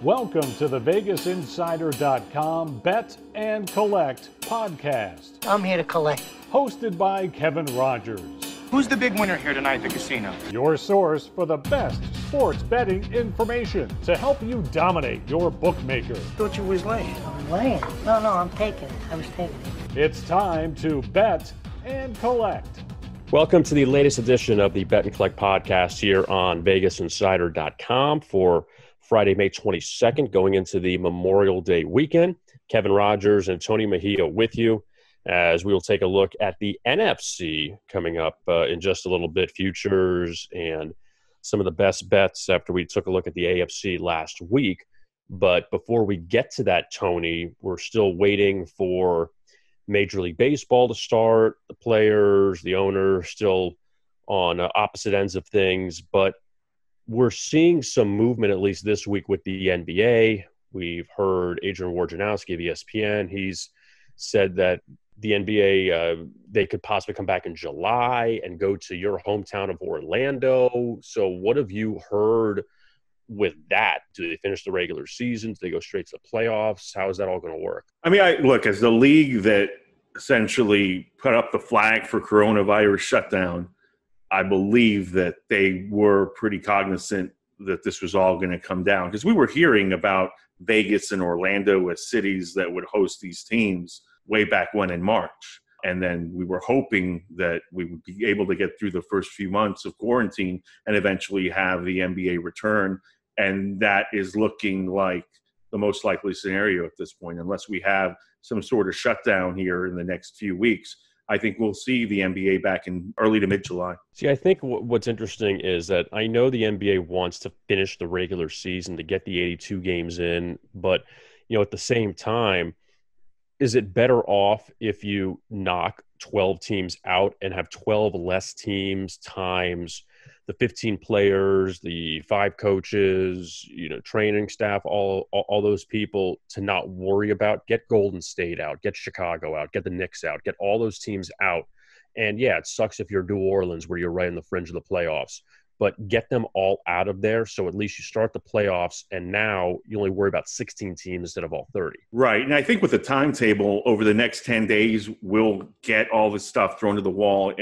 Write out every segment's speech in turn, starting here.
Welcome to the VegasInsider.com Bet and Collect podcast. I'm here to collect. Hosted by Kevin Rogers. Who's the big winner here tonight at the casino? Your source for the best sports betting information to help you dominate your bookmaker. Thought you was laying. I'm laying. No, I'm taking it. I was taking it. It's time to bet and collect. Welcome to the latest edition of the Bet and Collect podcast here on VegasInsider.com for Friday, May 22nd, going into the Memorial Day weekend. Kevin Rogers and Tony Mejia with you as we will take a look at the NFC coming up in just a little bit, futures and some of the best bets after we took a look at the AFC last week. But before we get to that, Tony, we're still waiting for Major League Baseball to start, the players, the owners still on opposite ends of things, but we're seeing some movement, at least this week, with the NBA. We've heard Adrian Wojnarowski of ESPN. He's said that the NBA, they could possibly come back in July and go to your hometown of Orlando. So what have you heard with that? Do they finish the regular season? Do they go straight to the playoffs? How is that all going to work? I mean, look, as the league that essentially put up the flag for coronavirus shutdown, I believe that they were pretty cognizant that this was all going to come down, because we were hearing about Vegas and Orlando as cities that would host these teams way back when in March. And then we were hoping that we would be able to get through the first few months of quarantine and eventually have the NBA return. And that is looking like the most likely scenario at this point, unless we have some sort of shutdown here in the next few weeks. I think we'll see the NBA back in early to mid-July. See, I think what's interesting is that I know the NBA wants to finish the regular season to get the 82 games in, but at the same time, is it better off if you knock 12 teams out and have 12 less teams times the 15 players, the 5 coaches, training staff, all those people to not worry about? Get Golden State out, get Chicago out, get the Knicks out, get all those teams out. And yeah, it sucks if you're New Orleans where you're right on the fringe of the playoffs, but get them all out of there. So at least you start the playoffs and now you only worry about 16 teams instead of all 30. Right. And I think with the timetable over the next 10 days, we'll get all this stuff thrown to the wall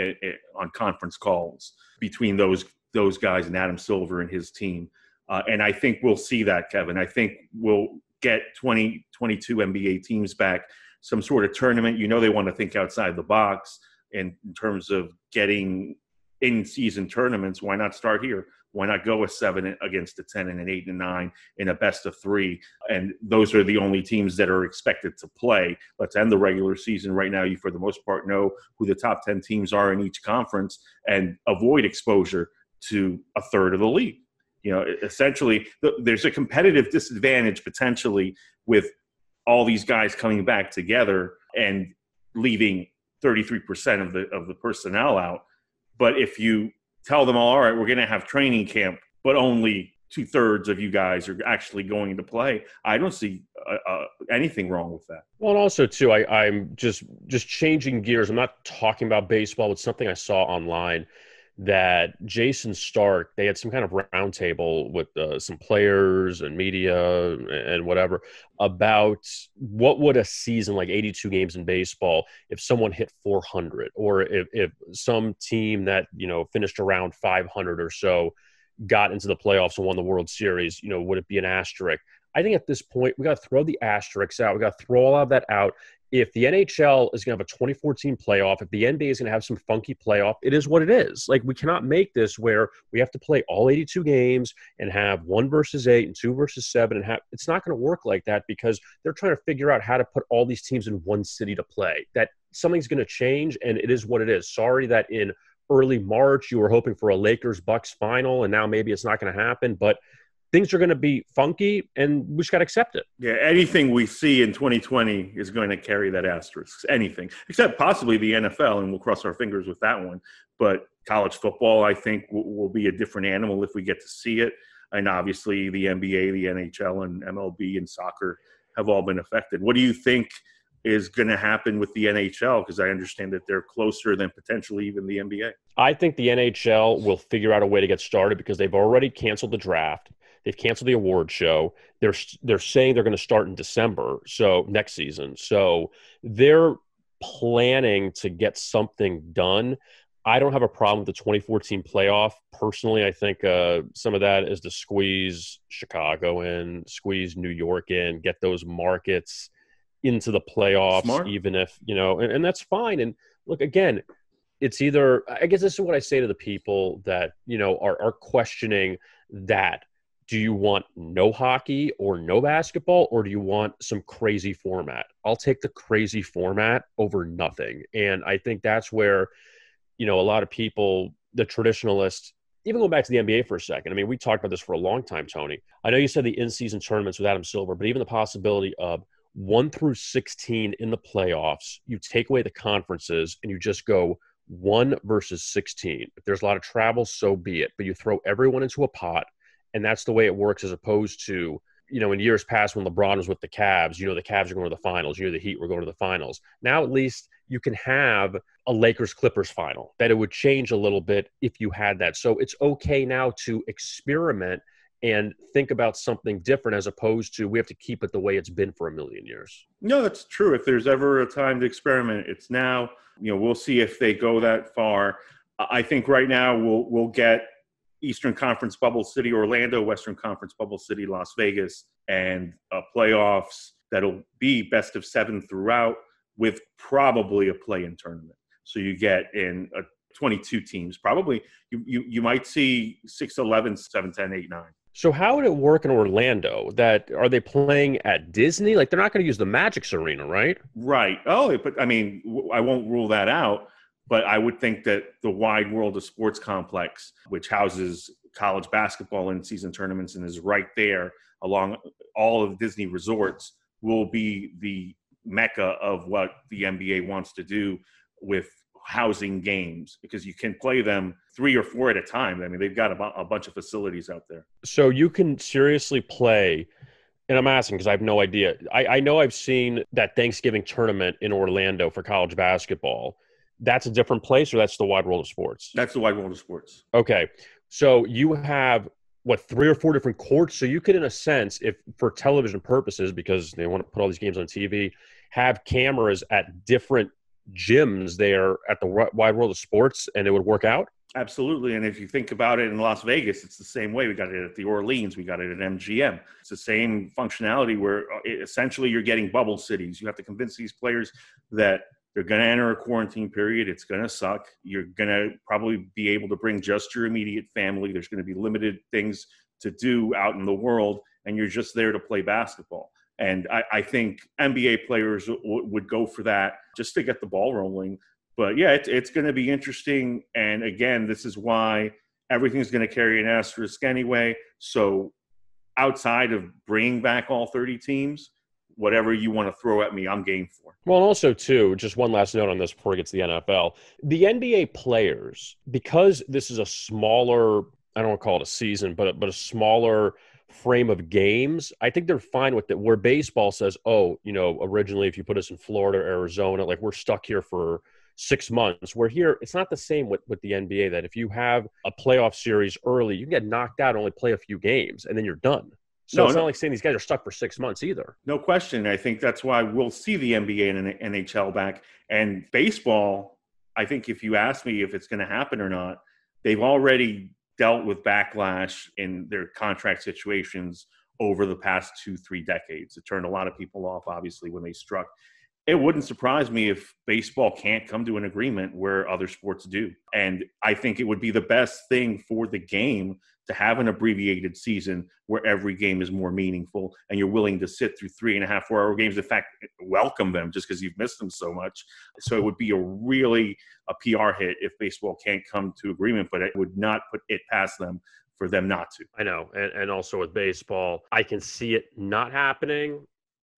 on conference calls between those guys and Adam Silver and his team. And I think we'll see that, Kevin. I think we'll get 22 NBA teams back, some sort of tournament. They want to think outside the box in terms of getting in-season tournaments. Why not start here? Why not go a 7 against a 10 and an 8 and 9 in a best of 3? And those are the only teams that are expected to play. Let's end the regular season right now. You, for the most part, know who the top 10 teams are in each conference and avoid exposure to a third of the league. Essentially, there's a competitive disadvantage potentially with all these guys coming back together and leaving 33% of the personnel out. But if you tell them, all right, we're going to have training camp, but only 2/3 of you guys are actually going to play, I don't see anything wrong with that. Well, and also, too, I'm just changing gears. I'm not talking about baseball. It's something I saw online that Jason Stark, they had some kind of roundtable with some players and media and whatever about what would a season like 82 games in baseball if someone hit 400, or if some team that, finished around 500 or so got into the playoffs and won the World Series, would it be an asterisk? I think at this point, we got to throw the asterisks out. We got to throw all of that out. If the NHL is going to have a 2014 playoff, if the NBA is going to have some funky playoff, it is what it is. Like, we cannot make this where we have to play all 82 games and have 1 versus 8 and 2 versus 7. It's not going to work like that, because they're trying to figure out how to put all these teams in one city to play. That something's going to change, and it is what it is. Sorry that in early March you were hoping for a Lakers-Bucks final, and now maybe it's not going to happen, but things are going to be funky, and we just got to accept it. Yeah, anything we see in 2020 is going to carry that asterisk. Anything, except possibly the NFL, and we'll cross our fingers with that one. But college football, I think, will be a different animal if we get to see it. And obviously the NBA, the NHL, and MLB and soccer have all been affected. What do you think is going to happen with the NHL? Because I understand that they're closer than potentially even the NBA. I think the NHL will figure out a way to get started because they've already canceled the draft. They've canceled the award show. They're saying they're going to start in December, so next season. So they're planning to get something done. I don't have a problem with the 2014 playoff. Personally, I think some of that is to squeeze Chicago in, squeeze New York in, get those markets into the playoffs, Smart. even if, and that's fine. And look, again, it's either, I guess this is what I say to the people that, are questioning that. Do you want no hockey or no basketball, or do you want some crazy format? I'll take the crazy format over nothing. And I think that's where, a lot of people, the traditionalists, even going back to the NBA for a second. I mean, we talked about this for a long time, Tony. I know you said the in-season tournaments with Adam Silver, but even the possibility of 1 through 16 in the playoffs, you take away the conferences and you just go 1 versus 16. If there's a lot of travel, so be it. But you throw everyone into a pot, and that's the way it works, as opposed to, in years past when LeBron was with the Cavs, the Cavs are going to the finals. The Heat were going to the finals. Now at least you can have a Lakers-Clippers final. That it would change a little bit if you had that. So it's okay now to experiment and think about something different, as opposed to we have to keep it the way it's been for a million years. No, that's true. If there's ever a time to experiment, it's now. We'll see if they go that far. I think right now we'll get Eastern Conference Bubble City, Orlando, Western Conference Bubble City, Las Vegas, and playoffs that'll be best of 7 throughout, with probably a play-in tournament. So you get in 22 teams. Probably you might see 6-11, 7-10, 8-9. So how would it work in Orlando? Are they playing at Disney? Like, they're not going to use the Magic's arena, right? Right. Oh, but I mean, I won't rule that out. But I would think that the Wide World of Sports complex, which houses college basketball in season tournaments and is right there along all of Disney resorts, will be the mecca of what the NBA wants to do with housing games, because you can play them 3 or 4 at a time. I mean, they've got a bunch of facilities out there. So you can seriously play, and I'm asking because I have no idea. I know I've seen that Thanksgiving tournament in Orlando for college basketball. That's a different place, or that's the Wide World of Sports? That's the Wide World of Sports. Okay. So you have, 3 or 4 different courts? So you could, in a sense, if for television purposes, because they want to put all these games on TV, have cameras at different gyms there at the Wide World of Sports, and it would work out? Absolutely. And if you think about it in Las Vegas, it's the same way. We got it at the Orleans. We got it at MGM. It's the same functionality where essentially you're getting bubble cities. You have to convince these players that they're going to enter a quarantine period. It's going to suck. You're going to probably be able to bring just your immediate family. There's going to be limited things to do out in the world, and you're just there to play basketball. And I think NBA players would go for that just to get the ball rolling. But, yeah, it's going to be interesting. And, again, this is why everything's going to carry an asterisk anyway. So outside of bringing back all 30 teams, whatever you want to throw at me, I'm game for. Well, and also, too, just one last note on this before we get to the NFL. The NBA players, because this is a smaller, I don't want to call it a season, but a smaller frame of games, I think they're fine with it. Where baseball says, originally if you put us in Florida or Arizona, like we're stuck here for 6 months. We're here. It's not the same with the NBA, that if you have a playoff series early, you can get knocked out, only play a few games, and then you're done. So it's not like saying these guys are stuck for 6 months either. No question. I think that's why we'll see the NBA and NHL back. And baseball, I think if you ask me if it's going to happen or not, they've already dealt with backlash in their contract situations over the past 2-3 decades. It turned a lot of people off, obviously, when they struck. It wouldn't surprise me if baseball can't come to an agreement where other sports do. And I think it would be the best thing for the game to have an abbreviated season where every game is more meaningful and you're willing to sit through 3.5, 4-hour games. In fact, welcome them just because you've missed them so much. So it would be a PR hit if baseball can't come to agreement, but it would not put it past them for them not to. I know. And also with baseball, I can see it not happening.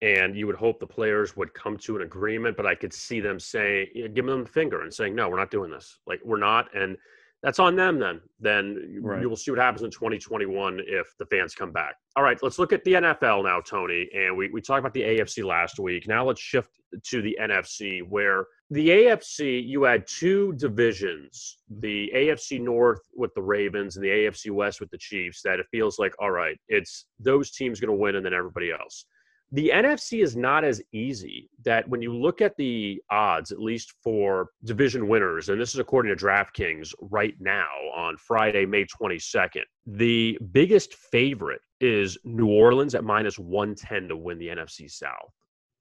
And you would hope the players would come to an agreement, but I could see them saying, giving them the finger and saying, no, we're not doing this. Like, we're not. And That's on them then. Then Right. you will see what happens in 2021 if the fans come back. All right, let's look at the NFL now, Tony. And we talked about the AFC last week. Now let's shift to the NFC, where the AFC, you had two divisions, the AFC North with the Ravens and the AFC West with the Chiefs, that it feels like, all right, it's those teams going to win and then everybody else. The NFC is not as easy. That when you look at the odds, at least for division winners, and this is according to DraftKings right now on Friday, May 22nd, the biggest favorite is New Orleans at minus 110 to win the NFC South.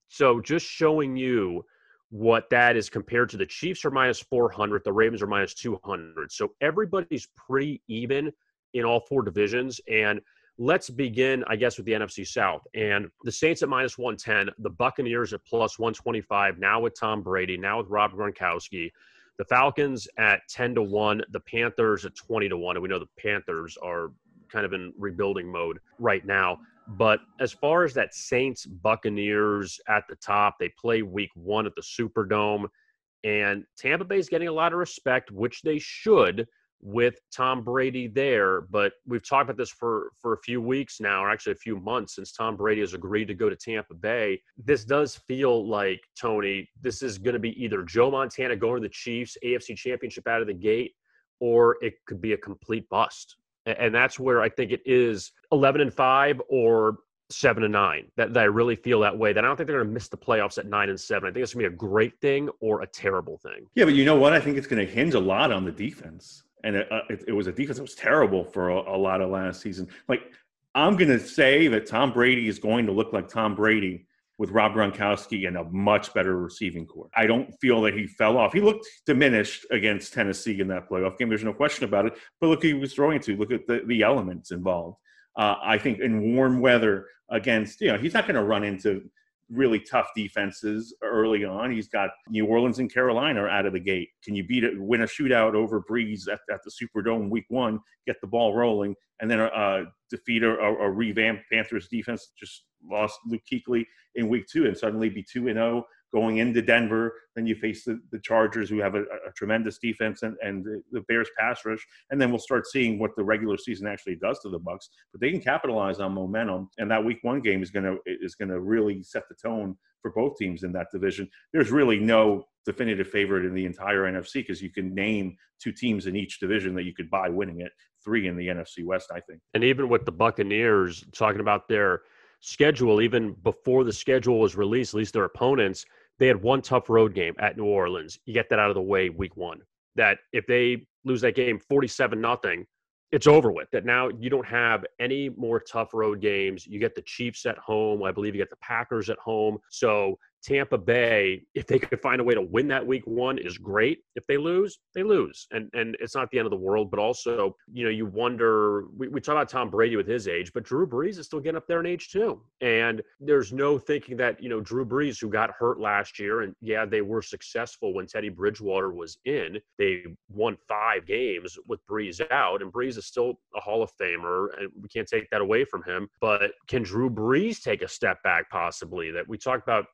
So just showing you what that is compared to the Chiefs are minus 400, the Ravens are minus 200. So everybody's pretty even in all four divisions. And let's begin, I guess, with the NFC South. And the Saints at minus 110, the Buccaneers at plus 125, now with Tom Brady, now with Rob Gronkowski. The Falcons at 10-1, the Panthers at 20-1. And we know the Panthers are kind of in rebuilding mode right now. But as far as that Saints Buccaneers at the top, they play week 1 at the Superdome. And Tampa Bay is getting a lot of respect, which they should, with Tom Brady there. But we've talked about this for a few weeks now, or actually a few months since Tom Brady has agreed to go to Tampa Bay. This does feel like, Tony, this is going to be either Joe Montana going to the Chiefs, AFC Championship out of the gate, or it could be a complete bust. And that's where I think it is 11-5 or 7-9. That I really feel that way. That I don't think they're going to miss the playoffs at 9-7. I think it's going to be a great thing or a terrible thing. Yeah, but you know what? I think it's going to hinge a lot on the defense. And it was a defense that was terrible for a lot of last season. Like, I'm going to say that Tom Brady is going to look like Tom Brady with Rob Gronkowski and a much better receiving core. I don't feel that he fell off. He looked diminished against Tennessee in that playoff game. There's no question about it. But look who he was throwing to. Look at the elements involved. I think in warm weather against, he's not going to run into really tough defenses early on. He's got New Orleans and Carolina out of the gate. Can you win a shootout over Breeze at the Superdome week 1, get the ball rolling, and then defeat a revamped Panthers defense? Just lost Luke Kuechly in week 2 and suddenly be 2-0 going into Denver. Then you face the Chargers, who have a tremendous defense, and the Bears pass rush. And then we'll start seeing what the regular season actually does to the Bucs. But they can capitalize on momentum, and that week 1 game is gonna really set the tone for both teams in that division. There's really no definitive favorite in the entire NFC, because you can name 2 teams in each division that you could buy winning it, 3 in the NFC West, I think. And even with the Buccaneers, talking about their schedule, even before the schedule was released, at least their opponents, they had one tough road game at New Orleans. You get that out of the way week 1. That if they lose that game 47-0, it's over with. That now you don't have any more tough road games. You get the Chiefs at home. I believe you get the Packers at home. So Tampa Bay, if they could find a way to win that week 1, is great. If they lose, they lose. And it's not the end of the world. But also, you wonder, we talk about Tom Brady with his age, but Drew Brees is still getting up there in age too. And there's no thinking that, Drew Brees, who got hurt last year, and yeah, they were successful when Teddy Bridgewater was in. They won 5 games with Brees out, and Brees is still a Hall of Famer, and we can't take that away from him. But can Drew Brees take a step back possibly? That we talked about,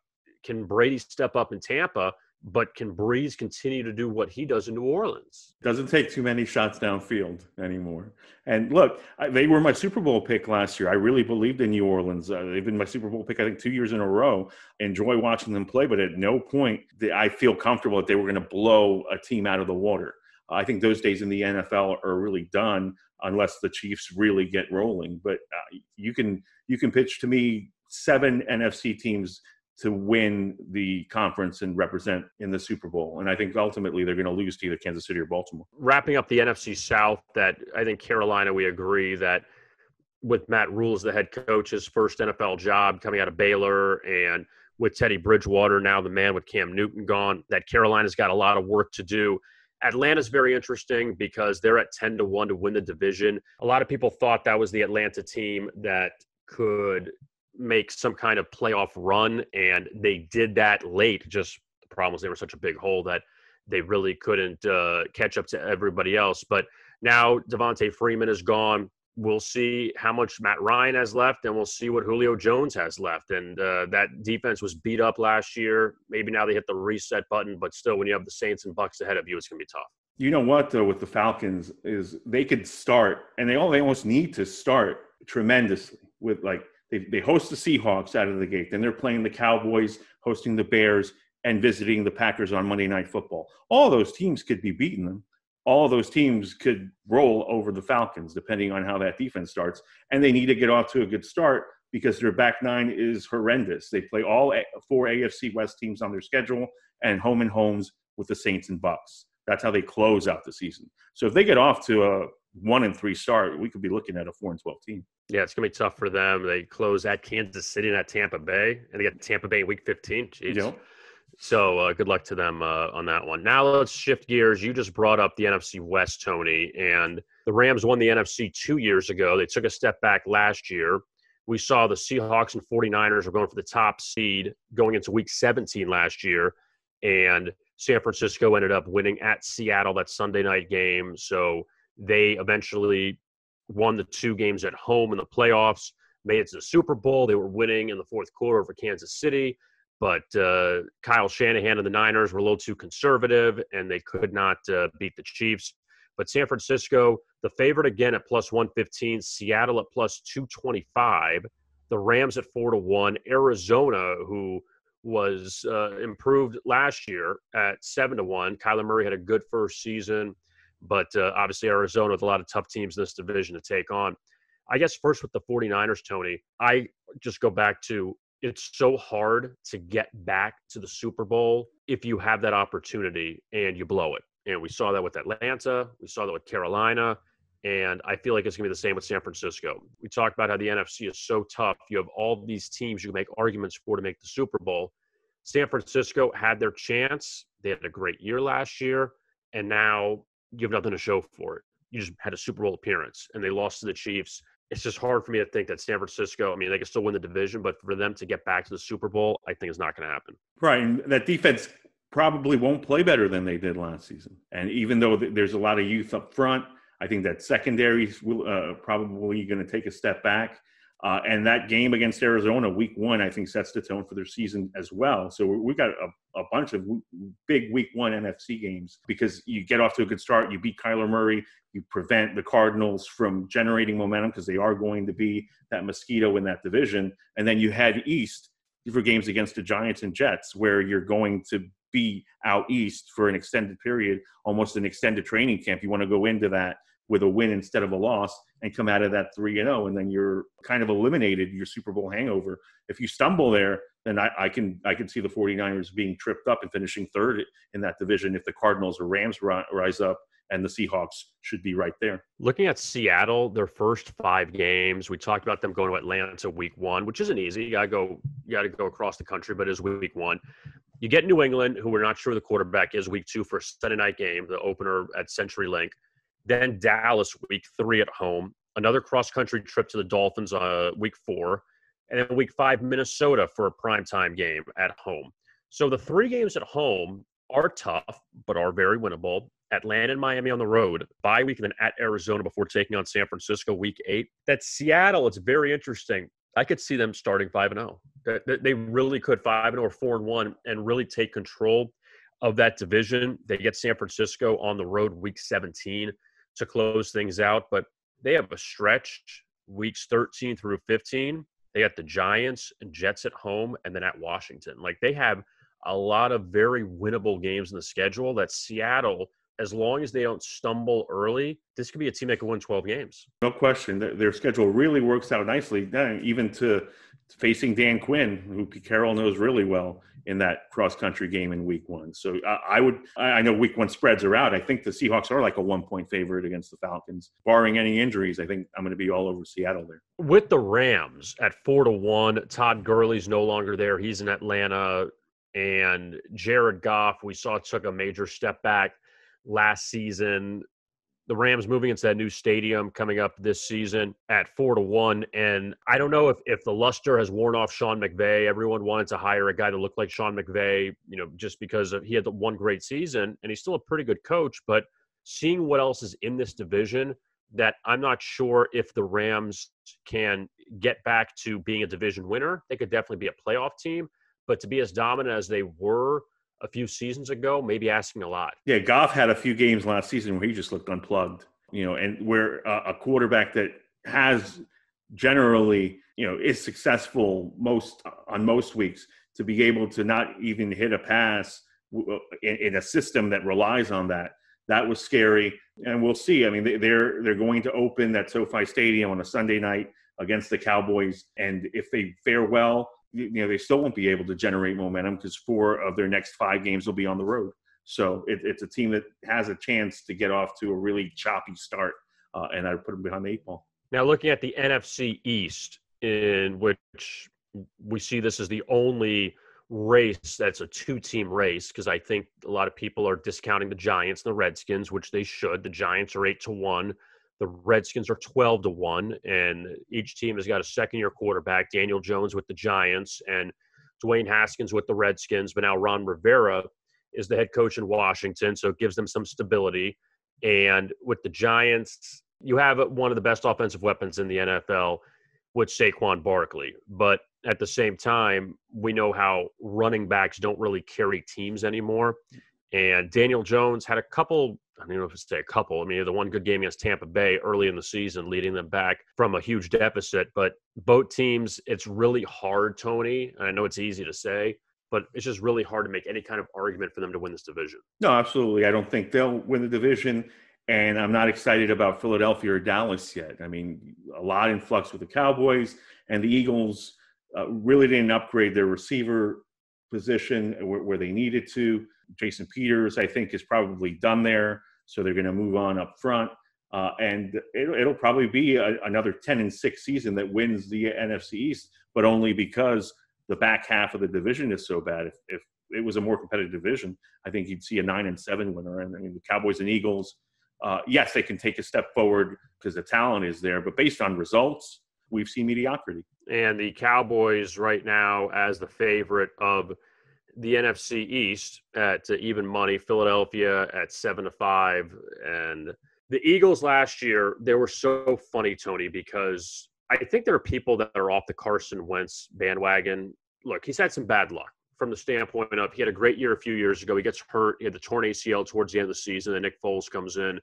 can Brady step up in Tampa, but can Brees continue to do what he does in New Orleans? Doesn't take too many shots downfield anymore. And look, they were my Super Bowl pick last year. I really believed in New Orleans. They've been my Super Bowl pick, I think, 2 years in a row. Enjoy watching them play, but at no point did I feel comfortable that they were going to blow a team out of the water. I think those days in the NFL are really done unless the Chiefs really get rolling. But you can pitch to me 7 NFC teams to win the conference and represent in the Super Bowl. And I think ultimately they're going to lose to either Kansas City or Baltimore. Wrapping up the NFC South, that I think Carolina, we agree that with Matt Rule as the head coach, his first NFL job coming out of Baylor, and with Teddy Bridgewater, now the man with Cam Newton gone, that Carolina's got a lot of work to do. Atlanta's very interesting because they're at 10-1 to win the division. A lot of people thought that was the Atlanta team that could make some kind of playoff run, and they did that late. Just the problem was they were such a big hole that they really couldn't catch up to everybody else. But now Devontae Freeman is gone. We'll see how much Matt Ryan has left, and we'll see what Julio Jones has left. And that defense was beat up last year. Maybe now they hit the reset button, but still, when you have the Saints and Bucs ahead of you, it's going to be tough. You know what, though, with the Falcons is they could start, and they almost need to start tremendously with, like, they host the Seahawks out of the gate. Then they're playing the Cowboys, hosting the Bears, and visiting the Packers on Monday Night Football. All those teams could be beating them. All those teams could roll over the Falcons, depending on how that defense starts. And they need to get off to a good start because their back nine is horrendous. They play all 4 AFC West teams on their schedule and home and homes with the Saints and Bucks. That's how they close out the season. So if they get off to a 1-3 start, we could be looking at a 4-12 team. Yeah, it's going to be tough for them. They close at Kansas City and at Tampa Bay, and they get Tampa Bay in Week 15. Jeez. Yep. So good luck to them on that one. Now let's shift gears. You just brought up the NFC West, Tony, and the Rams won the NFC 2 years ago. They took a step back last year. We saw the Seahawks and 49ers were going for the top seed going into Week 17 last year, and San Francisco ended up winning at Seattle that Sunday night game. So they eventually won the 2 games at home in the playoffs, made it to the Super Bowl. They were winning in the fourth quarter over Kansas City. But Kyle Shanahan and the Niners were a little too conservative, and they could not beat the Chiefs. But San Francisco, the favorite again at plus 115, Seattle at plus 225, the Rams at 4-1, Arizona, who was improved last year at 7-1. Kyler Murray had a good first season, but obviously Arizona with a lot of tough teams in this division to take on. I guess first with the 49ers, Tony, I just go back to it's so hard to get back to the Super Bowl if you have that opportunity and you blow it. And we saw that with Atlanta. We saw that with Carolina. And I feel like it's going to be the same with San Francisco. We talked about how the NFC is so tough. You have all these teams you make arguments for to make the Super Bowl. San Francisco had their chance. They had a great year last year. And now you have nothing to show for it. You just had a Super Bowl appearance, and they lost to the Chiefs. It's just hard for me to think that San Francisco, I mean, they can still win the division, but for them to get back to the Super Bowl, I think is not going to happen. Right. And that defense probably won't play better than they did last season. And even though there's a lot of youth up front, I think that secondary is probably going to take a step back. And that game against Arizona, Week 1, I think sets the tone for their season as well. So we've got a bunch of big Week 1 NFC games because you get off to a good start. You beat Kyler Murray. You prevent the Cardinals from generating momentum because they are going to be that mosquito in that division. And then you head east for games against the Giants and Jets where you're going to be out east for an extended period, almost an extended training camp. You want to go into that with a win instead of a loss and come out of that 3-0, and then you're kind of eliminated your Super Bowl hangover. If you stumble there, then I can see the 49ers being tripped up and finishing third in that division if the Cardinals or Rams rise up, and the Seahawks should be right there. Looking at Seattle, their first 5 games, we talked about them going to Atlanta Week 1, which isn't easy. You got to go across the country, but it is Week 1. You get New England, who we're not sure the quarterback is, Week 2 for a Sunday night game, the opener at CenturyLink. Then Dallas, Week 3 at home. Another cross-country trip to the Dolphins Week 4. And then Week 5, Minnesota for a primetime game at home. So the 3 games at home are tough, but are very winnable. Atlanta and Miami on the road. Bye week, and then at Arizona before taking on San Francisco Week 8. That Seattle, it's very interesting. I could see them starting 5-0. They really could 5-0 or 4-1 and really take control of that division. They get San Francisco on the road Week 17 to close things out, but they have a stretch weeks 13 through 15. They got the Giants and Jets at home and then at Washington. Like, they have a lot of very winnable games in the schedule that Seattle, as long as they don't stumble early, this could be a team that can win 12 games. No question. Their schedule really works out nicely, even to facing Dan Quinn, who Pete Carroll knows really well in that cross-country game in Week 1. So I know Week 1 spreads are out. I think the Seahawks are like a 1-point favorite against the Falcons. Barring any injuries, I think I'm going to be all over Seattle there. With the Rams at 4-1, Todd Gurley's no longer there. He's in Atlanta. And Jared Goff, we saw, took a major step back last season. The Rams moving into that new stadium coming up this season at 4-1. And I don't know if the luster has worn off Sean McVay. Everyone wanted to hire a guy to look like Sean McVay, just because he had the one great season, and he's still a pretty good coach. But seeing what else is in this division, that I'm not sure if the Rams can get back to being a division winner. They could definitely be a playoff team, but to be as dominant as they were, a few seasons ago, maybe asking a lot. Yeah, Goff had a few games last season where he just looked unplugged, and where a quarterback that has generally, is successful on most weeks to be able to not even hit a pass in a system that relies on that was scary. And we'll see. I mean, they're going to open that SoFi Stadium on a Sunday night against the Cowboys, and if they fare well, they still won't be able to generate momentum because 4 of their next 5 games will be on the road. So it's a team that has a chance to get off to a really choppy start, and I put them behind the 8 ball. Now, looking at the NFC East, in which we see this as the only race that's a 2-team race, because I think a lot of people are discounting the Giants and the Redskins, which they should. The Giants are 8-1. The Redskins are 12-1, and each team has got a second-year quarterback, Daniel Jones with the Giants and Dwayne Haskins with the Redskins, but now Ron Rivera is the head coach in Washington, so it gives them some stability. And with the Giants, you have one of the best offensive weapons in the NFL with Saquon Barkley. But at the same time, we know how running backs don't really carry teams anymore. And Daniel Jones had a couple, I don't know if it's a couple. I mean, the one good game against Tampa Bay early in the season, leading them back from a huge deficit. But both teams, it's really hard, Tony. And I know it's easy to say, but it's just really hard to make any kind of argument for them to win this division. No, absolutely. I don't think they'll win the division. And I'm not excited about Philadelphia or Dallas yet. I mean, a lot in flux with the Cowboys, and the Eagles really didn't upgrade their receiver position where they needed to. Jason Peters, I think, is probably done there, so they're going to move on up front. And it'll probably be another 10-6 season that wins the NFC East, but only because the back half of the division is so bad. If it was a more competitive division, I think you'd see a 9-7 winner. And I mean, the Cowboys and Eagles, yes, they can take a step forward because the talent is there, but based on results, we've seen mediocrity. And the Cowboys right now as the favorite of the NFC East at even money, Philadelphia at 7-5. And the Eagles last year, they were so funny, Tony, because I think there are people that are off the Carson Wentz bandwagon. Look, he's had some bad luck from the standpoint of he had a great year a few years ago. He gets hurt. He had the torn ACL towards the end of the season. Then Nick Foles comes in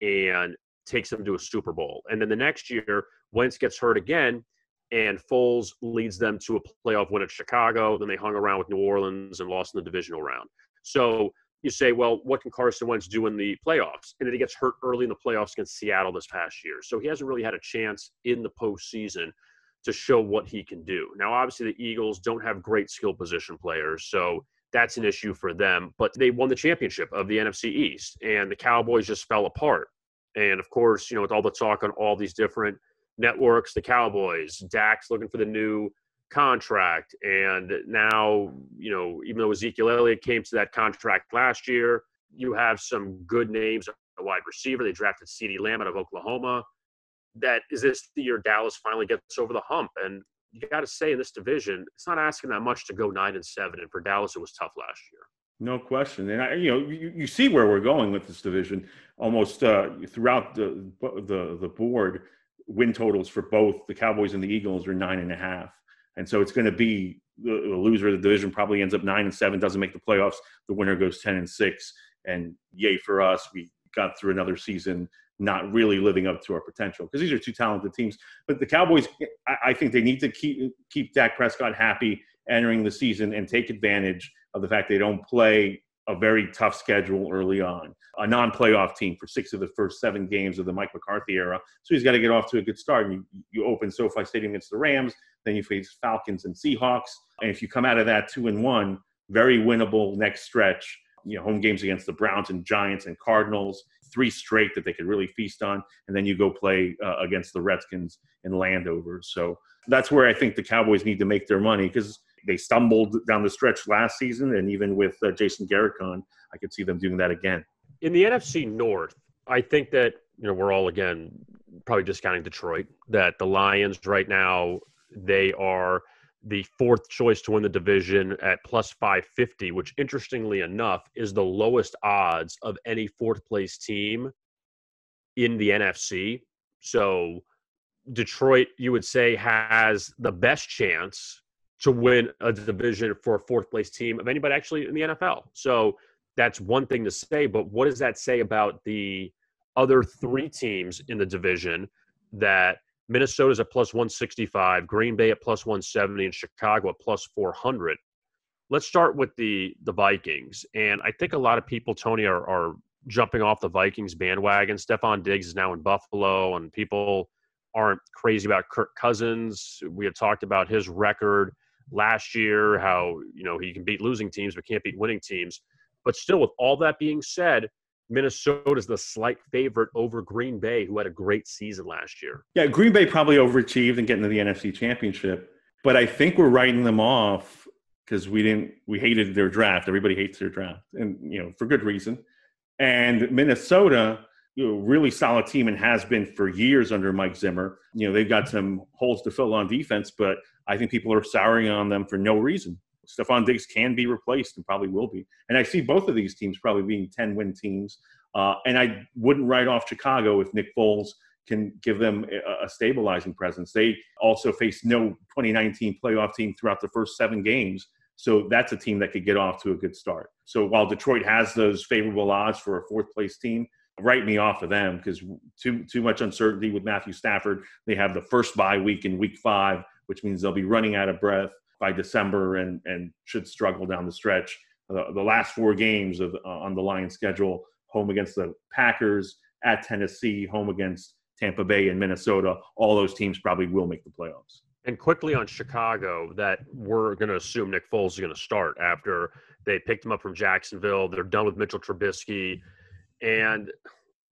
and takes them to a Super Bowl. And then the next year, Wentz gets hurt again, and Foles leads them to a playoff win at Chicago. Then they hung around with New Orleans and lost in the divisional round. So you say, well, what can Carson Wentz do in the playoffs? And then he gets hurt early in the playoffs against Seattle this past year. So he hasn't really had a chance in the postseason to show what he can do. Now, obviously, the Eagles don't have great skill position players, so that's an issue for them. But they won the championship of the NFC East, and the Cowboys just fell apart. And, of course, with all the talk on all these different networks, the Cowboys, Dak's looking for the new contract. And now, even though Ezekiel Elliott came to that contract last year, you have some good names at wide receiver. They drafted CeeDee Lamb out of Oklahoma. That is this the year Dallas finally gets over the hump. And you got to say in this division, it's not asking that much to go 9-7. And for Dallas, it was tough last year. No question. And, you see where we're going with this division almost throughout the board. Win totals for both the Cowboys and the Eagles are 9.5. And so it's going to be the loser of the division probably ends up 9-7, doesn't make the playoffs. The winner goes 10-6. And yay for us. We got through another season not really living up to our potential because these are two talented teams. But the Cowboys, I think they need to keep Dak Prescott happy entering the season and take advantage of the fact they don't play a very tough schedule early on. A non-playoff team for 6 of the first 7 games of the Mike McCarthy era. So he's got to get off to a good start. You open SoFi Stadium against the Rams, then you face Falcons and Seahawks. And if you come out of that 2-1, very winnable next stretch. Home games against the Browns and Giants and Cardinals, 3 straight that they could really feast on. And then you go play against the Redskins and Landover. So that's where I think the Cowboys need to make their money because they stumbled down the stretch last season. And even with Jason Garrett gone, I could see them doing that again. In the NFC North, I think that, we're all, again, probably discounting Detroit, that the Lions right now, they are the 4th choice to win the division at plus 550, which interestingly enough is the lowest odds of any 4th place team in the NFC. So Detroit, you would say, has the best chance to win a division for a fourth place team of anybody actually in the NFL. So that's one thing to say, but what does that say about the other three teams in the division? That Minnesota's at plus 165, Green Bay at plus 170, and Chicago at plus 400. Let's start with the Vikings. And I think a lot of people, Tony, are jumping off the Vikings bandwagon. Stephon Diggs is now in Buffalo, and people aren't crazy about Kirk Cousins. We had talked about his record last year, how, he can beat losing teams but can't beat winning teams. But still, with all that being said, Minnesota is the slight favorite over Green Bay, who had a great season last year. Yeah, Green Bay probably overachieved in getting to the NFC Championship, but I think we're writing them off because we hated their draft. Everybody hates their draft, and for good reason. And Minnesota, really solid team and has been for years under Mike Zimmer. They've got some holes to fill on defense, but I think people are souring on them for no reason. Stephon Diggs can be replaced and probably will be. And I see both of these teams probably being 10-win teams. And I wouldn't write off Chicago if Nick Foles can give them a stabilizing presence. They also faced no 2019 playoff team throughout the first 7 games. So that's a team that could get off to a good start. So while Detroit has those favorable odds for a fourth-place team, write me off of them because too much uncertainty with Matthew Stafford. They have the first bye week in week 5, which means they'll be running out of breath by December and should struggle down the stretch. The last 4 games on the Lions schedule, home against the Packers, at Tennessee, home against Tampa Bay and Minnesota, all those teams probably will make the playoffs. And quickly on Chicago, that we're going to assume Nick Foles is going to start after they picked him up from Jacksonville. They're done with Mitchell Trubisky. And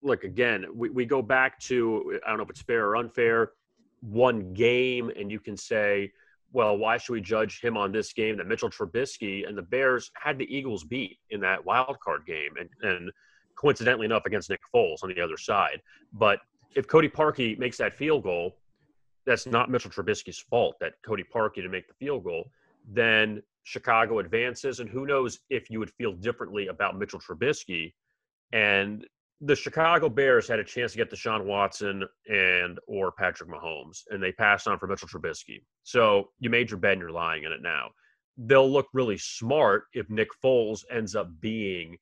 look, again, we go back to, I don't know if it's fair or unfair, one game, and you can say, well, why should we judge him on this game that Mitchell Trubisky and the Bears had the Eagles beat in that wild card game, and coincidentally enough against Nick Foles on the other side. But if Cody Parkey makes that field goal, that's not Mitchell Trubisky's fault that Cody Parkey to make the field goal. Then Chicago advances, and who knows if you would feel differently about Mitchell Trubisky. And the Chicago Bears had a chance to get Deshaun Watson or Patrick Mahomes, and they passed on for Mitchell Trubisky. So you made your bet and you're lying in it now. They'll look really smart if Nick Foles ends up being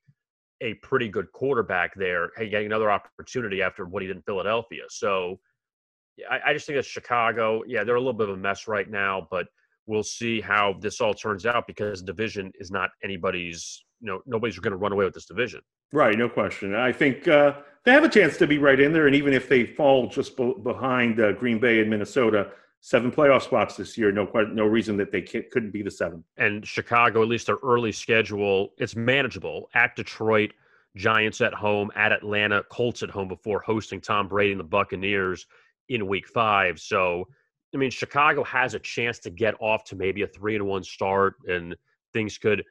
a pretty good quarterback there, getting another opportunity after what he did in Philadelphia. So I just think that Chicago, they're a little bit of a mess right now, but we'll see how this all turns out because the division is not anybody's, nobody's going to run away with this division. Right, no question. I think they have a chance to be right in there, and even if they fall just behind Green Bay and Minnesota, 7 playoff spots this year, no reason that they couldn't be the 7. And Chicago, at least their early schedule, it's manageable. At Detroit, Giants at home, at Atlanta, Colts at home before hosting Tom Brady and the Buccaneers in week 5. So, I mean, Chicago has a chance to get off to maybe a 3-1 start, and things could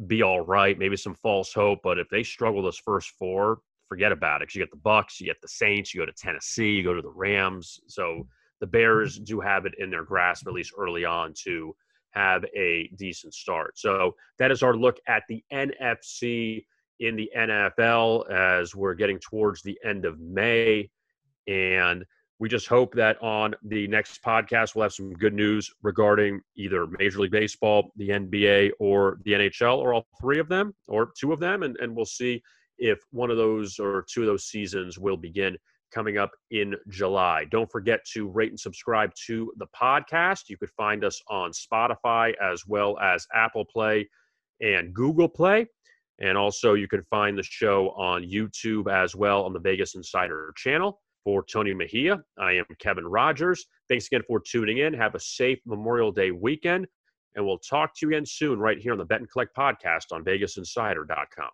be all right, maybe some false hope. But if they struggle those first 4, forget about it. Because you get the Bucs, you get the Saints, you go to Tennessee, you go to the Rams. So the Bears do have it in their grasp, at least early on, to have a decent start. So that is our look at the NFC in the NFL as we're getting towards the end of May. And we just hope that on the next podcast, we'll have some good news regarding either Major League Baseball, the NBA, or the NHL, or all 3 of them, or 2 of them. And we'll see if one of those or 2 of those seasons will begin coming up in July. Don't forget to rate and subscribe to the podcast. You could find us on Spotify as well as Apple Play and Google Play. And also you can find the show on YouTube as well on the Vegas Insider channel. For Tony Mejia, I am Kevin Rogers. Thanks again for tuning in. Have a safe Memorial Day weekend, and we'll talk to you again soon right here on the Bet and Collect podcast on VegasInsider.com.